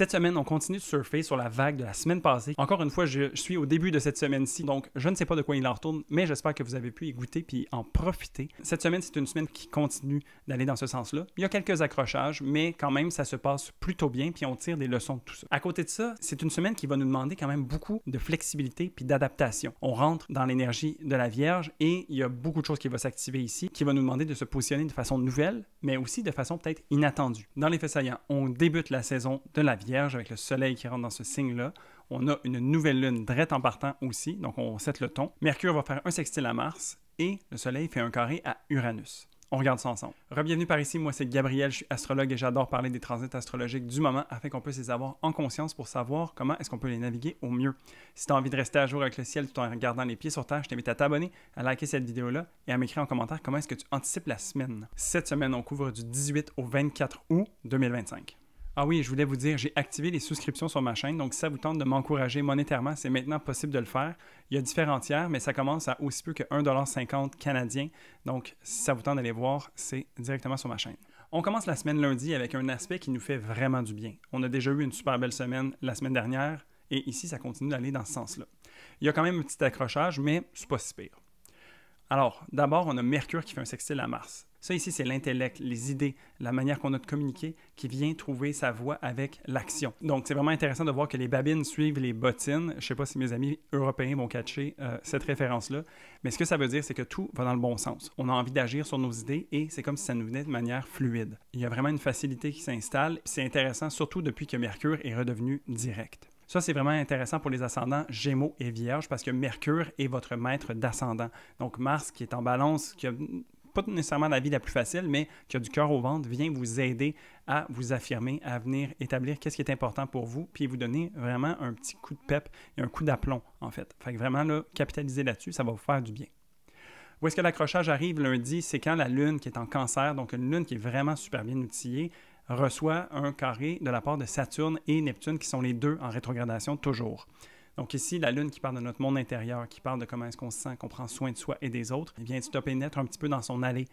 Cette semaine, on continue de surfer sur la vague de la semaine passée. Encore une fois, je suis au début de cette semaine-ci, donc je ne sais pas de quoi il en retourne, mais j'espère que vous avez pu y goûter puis en profiter. Cette semaine, c'est une semaine qui continue d'aller dans ce sens-là. Il y a quelques accrochages, mais quand même, ça se passe plutôt bien puis on tire des leçons de tout ça. À côté de ça, c'est une semaine qui va nous demander quand même beaucoup de flexibilité puis d'adaptation. On rentre dans l'énergie de la Vierge et il y a beaucoup de choses qui vont s'activer ici, qui va nous demander de se positionner de façon nouvelle, mais aussi de façon peut-être inattendue. Dans les faits saillants, on débute la saison de la Vierge avec le soleil qui rentre dans ce signe-là. On a une nouvelle lune drette en partant aussi, donc on set le ton. Mercure va faire un sextile à Mars et le soleil fait un carré à Uranus. On regarde ça ensemble. Rebienvenue par ici, moi c'est Gabriel, je suis astrologue et j'adore parler des transits astrologiques du moment afin qu'on puisse les avoir en conscience pour savoir comment est-ce qu'on peut les naviguer au mieux. Si tu as envie de rester à jour avec le ciel tout en regardant les pieds sur terre, je t'invite à t'abonner, à liker cette vidéo-là et à m'écrire en commentaire comment est-ce que tu anticipes la semaine. Cette semaine, on couvre du 18 au 24 août 2025. Ah oui, je voulais vous dire, j'ai activé les souscriptions sur ma chaîne, donc si ça vous tente de m'encourager monétairement, c'est maintenant possible de le faire. Il y a différents tiers, mais ça commence à aussi peu que 1,50$ canadien. Donc, si ça vous tente d'aller voir, c'est directement sur ma chaîne. On commence la semaine lundi avec un aspect qui nous fait vraiment du bien. On a déjà eu une super belle semaine la semaine dernière, et ici, ça continue d'aller dans ce sens-là. Il y a quand même un petit accrochage, mais c'est pas si pire. Alors, d'abord, on a Mercure qui fait un sextile à Mars. Ça ici, c'est l'intellect, les idées, la manière qu'on a de communiquer qui vient trouver sa voie avec l'action. Donc, c'est vraiment intéressant de voir que les babines suivent les bottines. Je ne sais pas si mes amis européens vont catcher cette référence-là, mais ce que ça veut dire, c'est que tout va dans le bon sens. On a envie d'agir sur nos idées et c'est comme si ça nous venait de manière fluide. Il y a vraiment une facilité qui s'installe. C'est intéressant, surtout depuis que Mercure est redevenu direct. Ça, c'est vraiment intéressant pour les ascendants Gémeaux et Vierge parce que Mercure est votre maître d'ascendant. Donc, Mars, qui est en balance, qui a pas nécessairement la vie la plus facile, mais qui a du cœur au ventre, vient vous aider à vous affirmer, à venir établir qu'est-ce qui est important pour vous, puis vous donner vraiment un petit coup de pep et un coup d'aplomb, en fait. Fait que vraiment, là, capitaliser là-dessus, ça va vous faire du bien. Où est-ce que l'accrochage arrive lundi? C'est quand la Lune, qui est en Cancer, donc une Lune qui est vraiment super bien outillée, reçoit un carré de la part de Saturne et Neptune, qui sont les deux en rétrogradation toujours. Donc ici, la Lune qui parle de notre monde intérieur, qui parle de comment est-ce qu'on se sent, qu'on prend soin de soi et des autres, elle vient stopper net un petit peu dans son allée.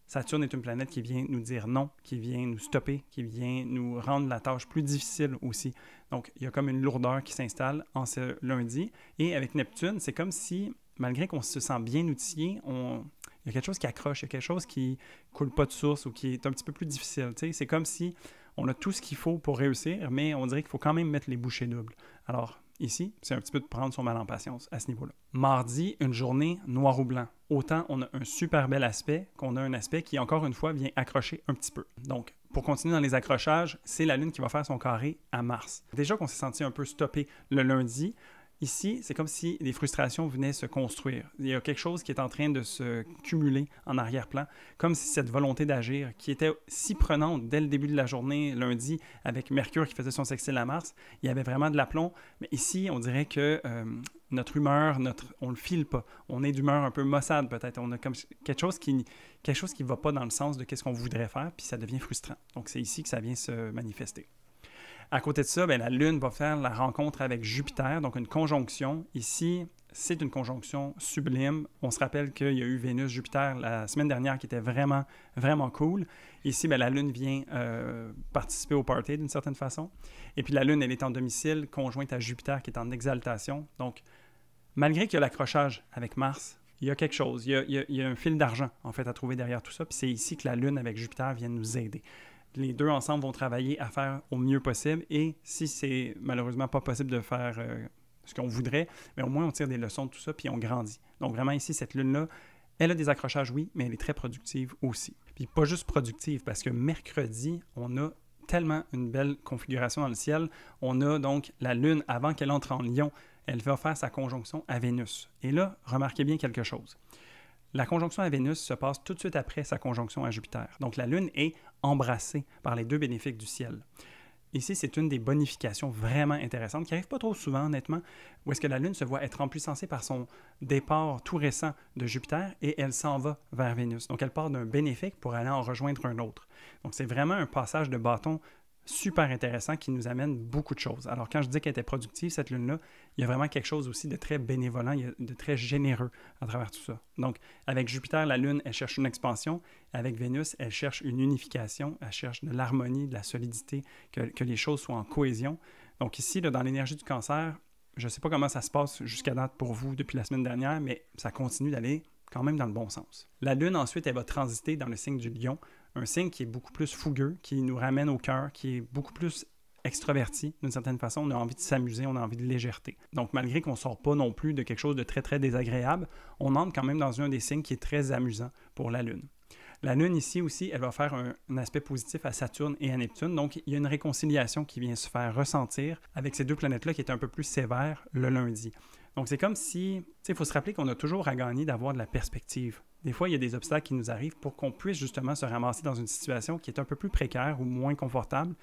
Saturne est une planète qui vient nous dire non, qui vient nous stopper, qui vient nous rendre la tâche plus difficile aussi. Donc il y a comme une lourdeur qui s'installe en ce lundi. Et avec Neptune, c'est comme si, malgré qu'on se sent bien outillé, il y a quelque chose qui accroche, il y a quelque chose qui coule pas de source ou qui est un petit peu plus difficile. C'est comme si on a tout ce qu'il faut pour réussir, mais on dirait qu'il faut quand même mettre les bouchées doubles. Alors, ici, c'est un petit peu de prendre son mal en patience à ce niveau-là. Mardi, une journée noir ou blanc. Autant on a un super bel aspect qu'on a un aspect qui, encore une fois, vient accrocher un petit peu. Donc, pour continuer dans les accrochages, c'est la Lune qui va faire son carré à Mars. Déjà qu'on s'est senti un peu stoppé le lundi, ici, c'est comme si les frustrations venaient se construire. Il y a quelque chose qui est en train de se cumuler en arrière-plan, comme si cette volonté d'agir, qui était si prenante dès le début de la journée, lundi, avec Mercure qui faisait son sextile à Mars, il y avait vraiment de l'aplomb. Mais ici, on dirait que notre humeur, on le file pas. On est d'humeur un peu maussade peut-être. On a comme quelque chose qui ne va pas dans le sens de ce qu'on voudrait faire, puis ça devient frustrant. Donc, c'est ici que ça vient se manifester. À côté de ça, la Lune va faire la rencontre avec Jupiter, donc une conjonction. Ici, c'est une conjonction sublime. On se rappelle qu'il y a eu Vénus-Jupiter la semaine dernière qui était vraiment, vraiment cool. Ici, la Lune vient participer au party d'une certaine façon. Et puis la Lune, elle est en domicile, conjointe à Jupiter qui est en exaltation. Donc, malgré qu'il y a l'accrochage avec Mars, il y a quelque chose. Il y a un fil d'argent, en fait, à trouver derrière tout ça. Puis c'est ici que la Lune avec Jupiter vient nous aider. Les deux ensemble vont travailler à faire au mieux possible et si c'est malheureusement pas possible de faire ce qu'on voudrait, mais au moins on tire des leçons de tout ça puis on grandit. Donc vraiment ici, cette lune-là, elle a des accrochages, oui, mais elle est très productive aussi. Puis pas juste productive parce que mercredi, on a tellement une belle configuration dans le ciel. On a donc la lune avant qu'elle entre en Lion, elle va faire sa conjonction à Vénus. Et là, remarquez bien quelque chose. La conjonction à Vénus se passe tout de suite après sa conjonction à Jupiter. Donc, la Lune est embrassée par les deux bénéfiques du ciel. Ici, c'est une des bonifications vraiment intéressantes qui n'arrive pas trop souvent, honnêtement, où est-ce que la Lune se voit être empuissancée par son départ tout récent de Jupiter et elle s'en va vers Vénus. Donc, elle part d'un bénéfique pour aller en rejoindre un autre. Donc, c'est vraiment un passage de bâton super intéressant qui nous amène beaucoup de choses. Alors, quand je dis qu'elle était productive, cette lune-là, il y a vraiment quelque chose aussi de très bénévolent, de très généreux à travers tout ça. Donc, avec Jupiter, la lune, elle cherche une expansion. Avec Vénus, elle cherche une unification. Elle cherche de l'harmonie, de la solidité, que les choses soient en cohésion. Donc ici, là, dans l'énergie du Cancer, je ne sais pas comment ça se passe jusqu'à date pour vous depuis la semaine dernière, mais ça continue d'aller quand même dans le bon sens. La lune, ensuite, elle va transiter dans le signe du Lion, un signe qui est beaucoup plus fougueux, qui nous ramène au cœur, qui est beaucoup plus extraverti d'une certaine façon. On a envie de s'amuser, on a envie de légèreté. Donc, malgré qu'on ne sort pas non plus de quelque chose de très, très désagréable, on entre quand même dans un des signes qui est très amusant pour la lune. La lune ici aussi, elle va faire un aspect positif à Saturne et à Neptune. Donc, il y a une réconciliation qui vient se faire ressentir avec ces deux planètes-là qui est un peu plus sévère le lundi. Donc, c'est comme si, il faut se rappeler qu'on a toujours à gagner d'avoir de la perspective. Des fois, il y a des obstacles qui nous arrivent pour qu'on puisse justement se ramasser dans une situation qui est un peu plus précaire ou moins confortable,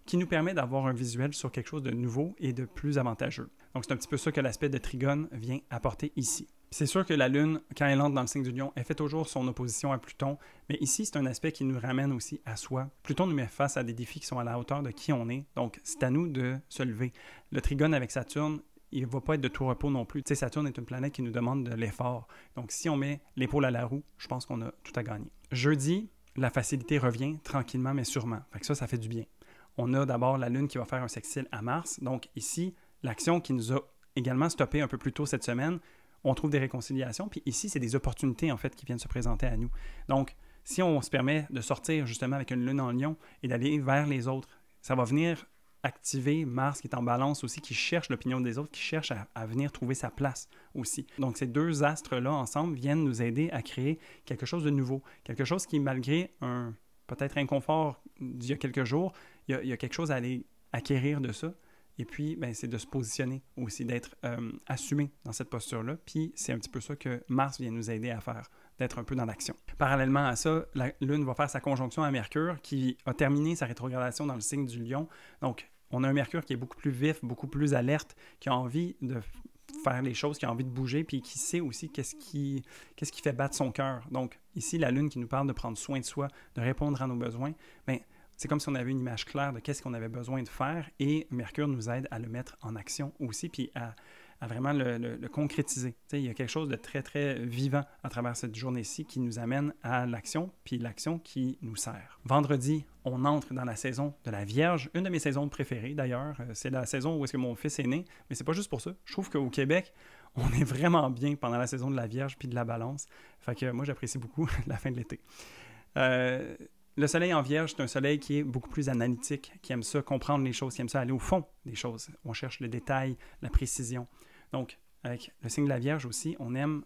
qui nous permet d'avoir un visuel sur quelque chose de nouveau et de plus avantageux. Donc, c'est un petit peu ça que l'aspect de Trigone vient apporter ici. C'est sûr que la Lune, quand elle entre dans le signe du Lion, elle fait toujours son opposition à Pluton, mais ici, c'est un aspect qui nous ramène aussi à soi. Pluton nous met face à des défis qui sont à la hauteur de qui on est, donc c'est à nous de se lever. Le Trigone avec Saturne, il ne va pas être de tout repos non plus. Tu sais, Saturne est une planète qui nous demande de l'effort. Donc, si on met l'épaule à la roue, je pense qu'on a tout à gagner. Jeudi, la facilité revient tranquillement, mais sûrement. Fait que ça fait du bien. On a d'abord la Lune qui va faire un sextile à Mars. Donc, ici, l'action qui nous a également stoppé un peu plus tôt cette semaine, on trouve des réconciliations. Puis ici, c'est des opportunités, en fait, qui viennent se présenter à nous. Donc, si on se permet de sortir justement avec une Lune en Lion et d'aller vers les autres, ça va venir activer Mars qui est en balance aussi, qui cherche l'opinion des autres, qui cherche à venir trouver sa place aussi. Donc, ces deux astres-là, ensemble, viennent nous aider à créer quelque chose de nouveau. Quelque chose qui, malgré un peut-être inconfort d'il y a quelques jours, il y a quelque chose à aller acquérir de ça. Et puis, ben, c'est de se positionner aussi, d'être assumé dans cette posture-là. Puis, c'est un petit peu ça que Mars vient nous aider à faire, d'être un peu dans l'action. Parallèlement à ça, la Lune va faire sa conjonction à Mercure, qui a terminé sa rétrogradation dans le signe du Lion. Donc, on a un Mercure qui est beaucoup plus vif, beaucoup plus alerte, qui a envie de faire les choses, qui a envie de bouger, puis qui sait aussi qu'est-ce qui fait battre son cœur. Donc, ici, la Lune qui nous parle de prendre soin de soi, de répondre à nos besoins, bien, c'est comme si on avait une image claire de qu'est-ce qu'on avait besoin de faire et Mercure nous aide à le mettre en action aussi, puis à vraiment le concrétiser. Il y a quelque chose de très, très vivant à travers cette journée-ci qui nous amène à l'action, puis l'action qui nous sert. Vendredi, on entre dans la saison de la Vierge, une de mes saisons préférées d'ailleurs. C'est la saison où est-ce que mon fils est né, mais c'est pas juste pour ça. Je trouve qu'au Québec, on est vraiment bien pendant la saison de la Vierge puis de la Balance. Fait que moi, j'apprécie beaucoup la fin de l'été. Le soleil en Vierge, c'est un soleil qui est beaucoup plus analytique, qui aime ça comprendre les choses, qui aime ça aller au fond des choses. On cherche le détail, la précision. Donc, avec le signe de la Vierge aussi, on aime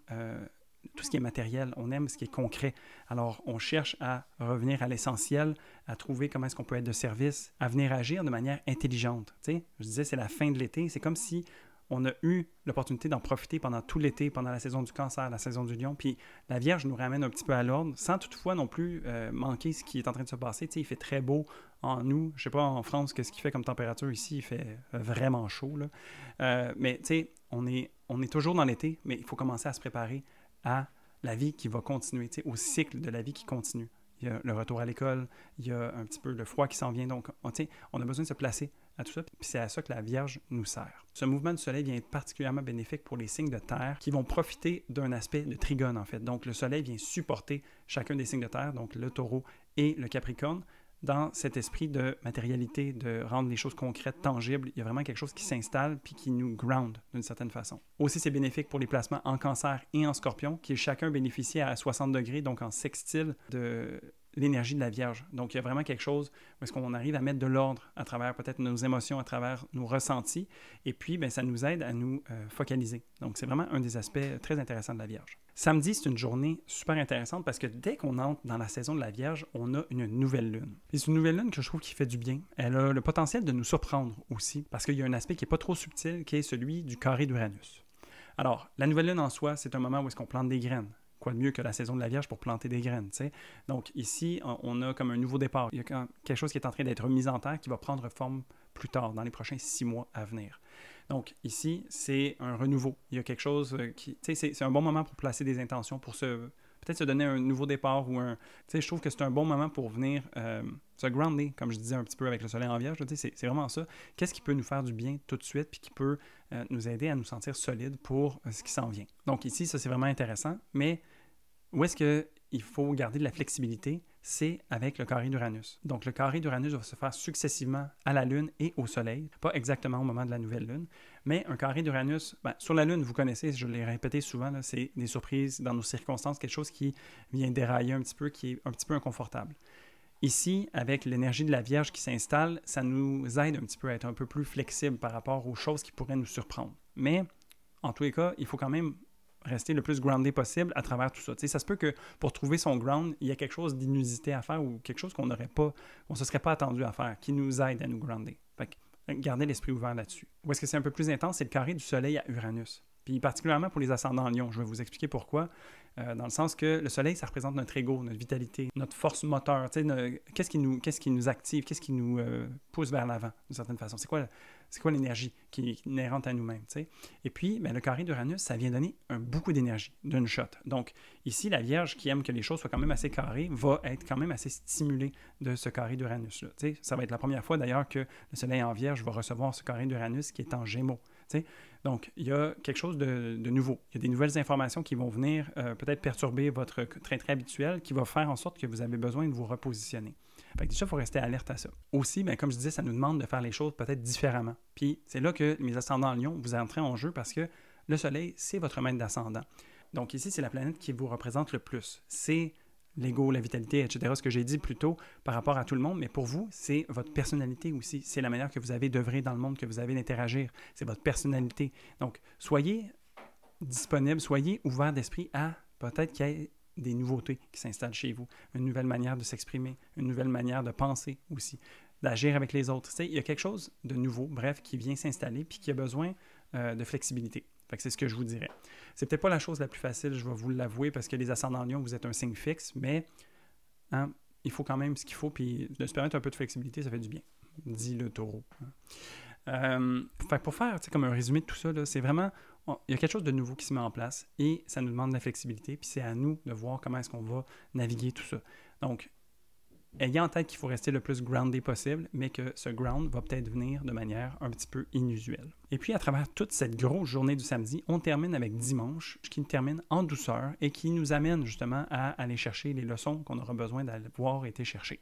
tout ce qui est matériel, on aime ce qui est concret. Alors, on cherche à revenir à l'essentiel, à trouver comment est-ce qu'on peut être de service, à venir agir de manière intelligente. Tu sais, je disais, c'est la fin de l'été, c'est comme si on a eu l'opportunité d'en profiter pendant tout l'été, pendant la saison du Cancer, la saison du Lion. Puis la Vierge nous ramène un petit peu à l'ordre, sans toutefois non plus manquer ce qui est en train de se passer. Tu sais, il fait très beau en nous. Je ne sais pas en France qu'est-ce qu'il fait comme température ici. Il fait vraiment chaud, là. Mais tu sais, on est toujours dans l'été, mais il faut commencer à se préparer à la vie qui va continuer, tu sais, au cycle de la vie qui continue. Il y a le retour à l'école, il y a un petit peu le froid qui s'en vient. Donc, tu sais, on a besoin de se placer à tout ça, puis c'est à ça que la Vierge nous sert. Ce mouvement du Soleil vient être particulièrement bénéfique pour les signes de Terre qui vont profiter d'un aspect de trigone, en fait. Donc, le Soleil vient supporter chacun des signes de Terre, donc le Taureau et le Capricorne, dans cet esprit de matérialité, de rendre les choses concrètes, tangibles. Il y a vraiment quelque chose qui s'installe puis qui nous ground d'une certaine façon. Aussi, c'est bénéfique pour les placements en Cancer et en Scorpion, qui chacun bénéficie à 60 degrés, donc en sextile de l'énergie de la Vierge. Donc, il y a vraiment quelque chose où est-ce qu'on arrive à mettre de l'ordre à travers peut-être nos émotions, à travers nos ressentis, et puis bien, ça nous aide à nous focaliser. Donc, c'est vraiment un des aspects très intéressants de la Vierge. Samedi, c'est une journée super intéressante parce que dès qu'on entre dans la saison de la Vierge, on a une nouvelle lune. Et c'est une nouvelle lune que je trouve qui fait du bien. Elle a le potentiel de nous surprendre aussi parce qu'il y a un aspect qui n'est pas trop subtil, qui est celui du carré d'Uranus. Alors, la nouvelle lune en soi, c'est un moment où est-ce qu'on plante des graines. Quoi de mieux que la saison de la Vierge pour planter des graines, tu sais. Donc ici, on a comme un nouveau départ. Il y a quelque chose qui est en train d'être mis en terre qui va prendre forme plus tard, dans les prochains 6 mois à venir. Donc ici, c'est un renouveau. Il y a quelque chose qui, tu sais, c'est un bon moment pour placer des intentions, pour se peut-être se donner un nouveau départ ou un... Tu sais, je trouve que c'est un bon moment pour venir se grounder, comme je disais un petit peu avec le soleil en Vierge. Tu sais, c'est vraiment ça. Qu'est-ce qui peut nous faire du bien tout de suite puis qui peut nous aider à nous sentir solides pour ce qui s'en vient. Donc ici, ça c'est vraiment intéressant, mais où est-ce qu'il faut garder de la flexibilité? C'est avec le carré d'Uranus. Donc, le carré d'Uranus va se faire successivement à la Lune et au Soleil, pas exactement au moment de la nouvelle Lune, mais un carré d'Uranus, sur la Lune, vous connaissez, je l'ai répété souvent, là, c'est des surprises dans nos circonstances, quelque chose qui vient dérailler un petit peu, qui est un petit peu inconfortable. Ici, avec l'énergie de la Vierge qui s'installe, ça nous aide un petit peu à être un peu plus flexible par rapport aux choses qui pourraient nous surprendre. Mais, en tous les cas, il faut quand même rester le plus groundé possible à travers tout ça. Tu sais, ça se peut que pour trouver son ground, il y a quelque chose d'inusité à faire ou quelque chose qu'on n'aurait pas, qu'on ne se serait pas attendu à faire, qui nous aide à nous grounder. Fait que, gardez l'esprit ouvert là-dessus. Où est-ce que c'est un peu plus intense? C'est le carré du Soleil à Uranus. Puis particulièrement pour les ascendants Lion, je vais vous expliquer pourquoi. Dans le sens que le Soleil, ça représente notre ego, notre vitalité, notre force moteur. Tu sais, qu'est-ce qui nous active, qu'est-ce qui nous pousse vers l'avant, d'une certaine façon. C'est quoi l'énergie qui est inhérente à nous-mêmes, tu sais? Et puis, le carré d'Uranus, ça vient donner beaucoup d'énergie d'une shot. Donc, ici, la Vierge qui aime que les choses soient quand même assez carrées va être quand même assez stimulée de ce carré d'Uranus-là. Tu sais, ça va être la première fois d'ailleurs que le Soleil en Vierge va recevoir ce carré d'Uranus qui est en Gémeaux. Tu sais? Donc, il y a quelque chose de nouveau. Il y a des nouvelles informations qui vont venir peut-être perturber votre train-train habituel qui va faire en sorte que vous avez besoin de vous repositionner. Fait que déjà, il faut rester alerte à ça. Aussi, comme je disais, ça nous demande de faire les choses peut-être différemment. Puis, c'est là que mes ascendants en Lion, vous entrez en jeu parce que le Soleil, c'est votre maître d'ascendant. Donc ici, c'est la planète qui vous représente le plus. C'est l'ego, la vitalité, etc., ce que j'ai dit plus tôt par rapport à tout le monde, mais pour vous, c'est votre personnalité aussi. C'est la manière que vous avez d'œuvrer dans le monde, que vous avez d'interagir. C'est votre personnalité. Donc, soyez disponible, soyez ouvert d'esprit à peut-être qu'il y ait des nouveautés qui s'installent chez vous, une nouvelle manière de s'exprimer, une nouvelle manière de penser aussi, d'agir avec les autres. Tu sais, il y a quelque chose de nouveau, bref, qui vient s'installer puis qui a besoin de flexibilité. Fait que c'est ce que je vous dirais. C'est peut-être pas la chose la plus facile, je vais vous l'avouer, parce que les ascendants Lion, vous êtes un signe fixe, mais il faut quand même ce qu'il faut, puis de se permettre un peu de flexibilité, ça fait du bien, dit le taureau. Fait que pour faire comme un résumé de tout ça, là, c'est vraiment, il y a quelque chose de nouveau qui se met en place et ça nous demande de la flexibilité, puis c'est à nous de voir comment est-ce qu'on va naviguer tout ça. Donc, ayez en tête qu'il faut rester le plus groundé possible, mais que ce ground va peut-être venir de manière un petit peu inusuelle. Et puis, à travers toute cette grosse journée du samedi, on termine avec dimanche, qui termine en douceur et qui nous amène justement à aller chercher les leçons qu'on aura besoin d'avoir été chercher.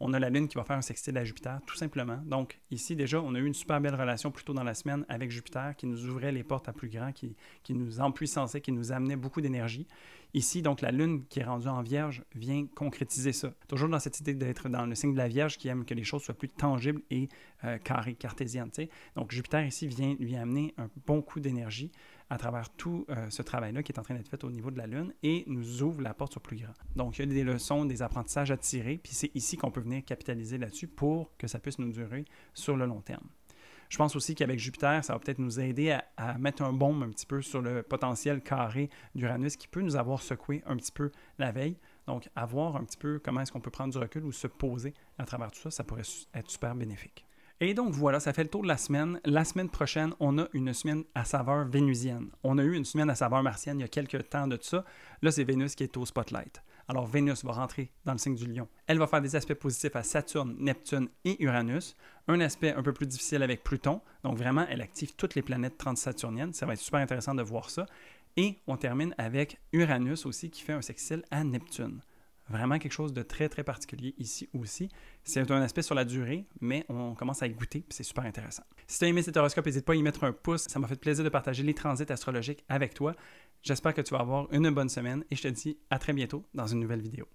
On a la Lune qui va faire un sextile à Jupiter, tout simplement. Donc, ici, déjà, on a eu une super belle relation plus tôt dans la semaine avec Jupiter qui nous ouvrait les portes à plus grand, qui nous empuissançait, qui nous amenait beaucoup d'énergie. Ici, donc, la Lune qui est rendue en Vierge vient concrétiser ça. Toujours dans cette idée d'être dans le signe de la Vierge qui aime que les choses soient plus tangibles et carrées, cartésiennes. Tu sais. Donc, Jupiter ici vient lui amener un bon coup d'énergie à travers tout ce travail-là qui est en train d'être fait au niveau de la Lune et nous ouvre la porte sur plus grand. Donc, il y a des leçons, des apprentissages à tirer, puis c'est ici qu'on peut venir capitaliser là-dessus pour que ça puisse nous durer sur le long terme. Je pense aussi qu'avec Jupiter, ça va peut-être nous aider à mettre un baume un petit peu sur le potentiel carré d'Uranus qui peut nous avoir secoué un petit peu la veille. Donc, à voir un petit peu comment est-ce qu'on peut prendre du recul ou se poser à travers tout ça, ça pourrait être super bénéfique. Et donc voilà, ça fait le tour de la semaine. La semaine prochaine, on a une semaine à saveur vénusienne. On a eu une semaine à saveur martienne il y a quelques temps de ça. Là, c'est Vénus qui est au spotlight. Alors, Vénus va rentrer dans le signe du Lion. Elle va faire des aspects positifs à Saturne, Neptune et Uranus. Un aspect un peu plus difficile avec Pluton. Donc, vraiment, elle active toutes les planètes transsaturniennes. Ça va être super intéressant de voir ça. Et on termine avec Uranus aussi qui fait un sextile à Neptune. Vraiment quelque chose de très, très particulier ici aussi. C'est un aspect sur la durée, mais on commence à y goûter, puis c'est super intéressant. Si tu as aimé cet horoscope, n'hésite pas à y mettre un pouce. Ça m'a fait plaisir de partager les transits astrologiques avec toi. J'espère que tu vas avoir une bonne semaine et je te dis à très bientôt dans une nouvelle vidéo.